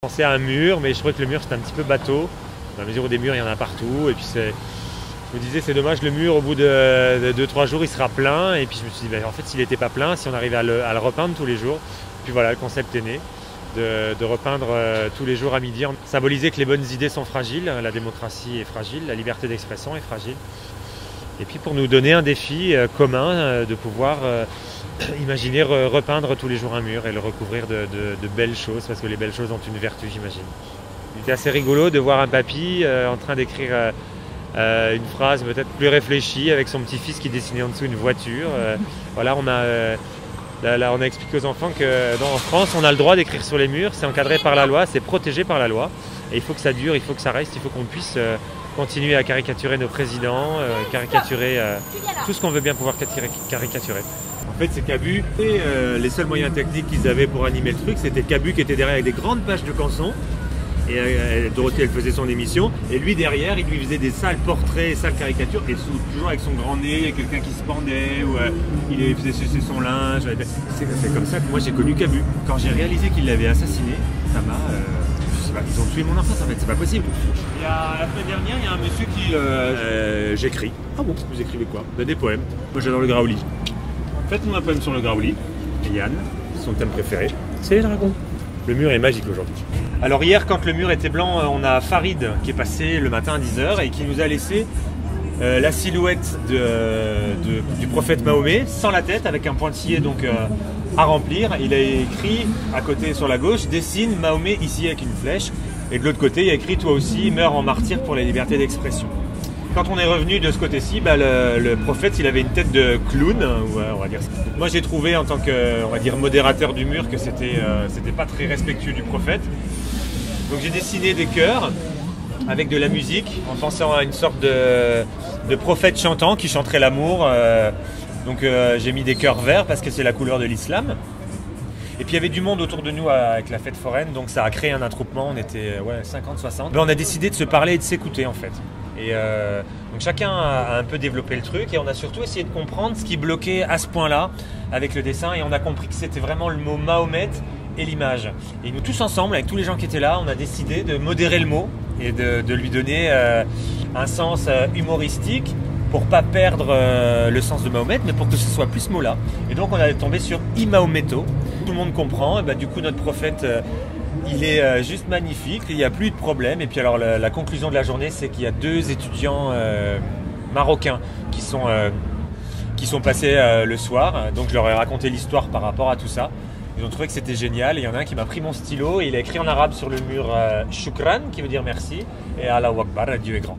Je pensais à un mur, mais je trouvais que le mur c'était un petit peu bateau, dans la mesure où des murs il y en a partout, et puis je me disais c'est dommage, le mur au bout de 2-3 jours il sera plein, et puis je me suis dit en fait s'il n'était pas plein, si on arrivait à le repeindre tous les jours, puis voilà, le concept est né, de repeindre tous les jours à midi, symboliser que les bonnes idées sont fragiles, la démocratie est fragile, la liberté d'expression est fragile, et puis pour nous donner un défi commun de pouvoir imaginer repeindre tous les jours un mur et le recouvrir de belles choses, parce que les belles choses ont une vertu, j'imagine. Il était assez rigolo de voir un papy en train d'écrire une phrase peut-être plus réfléchie avec son petit-fils qui dessinait en dessous une voiture. Voilà, on a expliqué aux enfants qu'en France, on a le droit d'écrire sur les murs, c'est encadré par la loi, c'est protégé par la loi. Et il faut que ça dure, il faut que ça reste, il faut qu'on puisse continuer à caricaturer nos présidents, caricaturer tout ce qu'on veut bien pouvoir caricaturer. En fait, c'est Cabu et les seuls moyens techniques qu'ils avaient pour animer le truc, c'était Cabu qui était derrière avec des grandes pages de canson. Et Dorothée, elle faisait son émission. Et lui, derrière, il lui faisait des sales portraits, sales caricatures. Et toujours avec son grand nez, quelqu'un qui se pendait, ou il faisait sucer son linge. C'est comme ça que moi, j'ai connu Cabu. Quand j'ai réalisé qu'il l'avait assassiné, ça m'a... je sais pas, ils ont tué mon enfance, en fait. C'est pas possible. La semaine dernière, il y a un monsieur qui... j'écris. Ah bon? Vous écrivez quoi? Des poèmes. Moi, j'adore le Graouli. Faites-nous un poème sur le Graouli. Et Yann, son thème préféré, c'est les dragons. Le mur est magique aujourd'hui. Alors hier, quand le mur était blanc, on a Farid qui est passé le matin à 10 h et qui nous a laissé la silhouette du prophète Mahomet, sans la tête, avec un pointillé donc, à remplir. Il a écrit à côté sur la gauche, dessine Mahomet ici avec une flèche. Et de l'autre côté, il a écrit toi aussi, meurs en martyr pour la liberté d'expression. Quand on est revenu de ce côté-ci, le prophète, il avait une tête de clown, on va dire. Moi, j'ai trouvé en tant que, on va dire, modérateur du mur que c'était pas très respectueux du prophète. Donc j'ai dessiné des chœurs avec de la musique, en pensant à une sorte de prophète chantant qui chanterait l'amour. Donc j'ai mis des chœurs verts parce que c'est la couleur de l'islam. Et puis il y avait du monde autour de nous avec la fête foraine, donc ça a créé un attroupement, on était 50-60. On a décidé de se parler et de s'écouter en fait. Et donc chacun a un peu développé le truc et on a surtout essayé de comprendre ce qui bloquait à ce point-là avec le dessin, et on a compris que c'était vraiment le mot Mahomet et l'image. Et nous tous ensemble, avec tous les gens qui étaient là, on a décidé de modérer le mot et de lui donner un sens humoristique pour pas perdre le sens de Mahomet, mais pour que ce soit plus ce mot-là. Et donc on est tombé sur Imahometo. Tout le monde comprend, et du coup notre prophète... il est juste magnifique, il n'y a plus de problème. Et puis alors la conclusion de la journée, c'est qu'il y a 2 étudiants marocains qui sont passés le soir. Donc je leur ai raconté l'histoire par rapport à tout ça. Ils ont trouvé que c'était génial. Et il y en a un qui m'a pris mon stylo et il a écrit en arabe sur le mur Shukran, qui veut dire merci, et Allahu Akbar, Dieu est grand.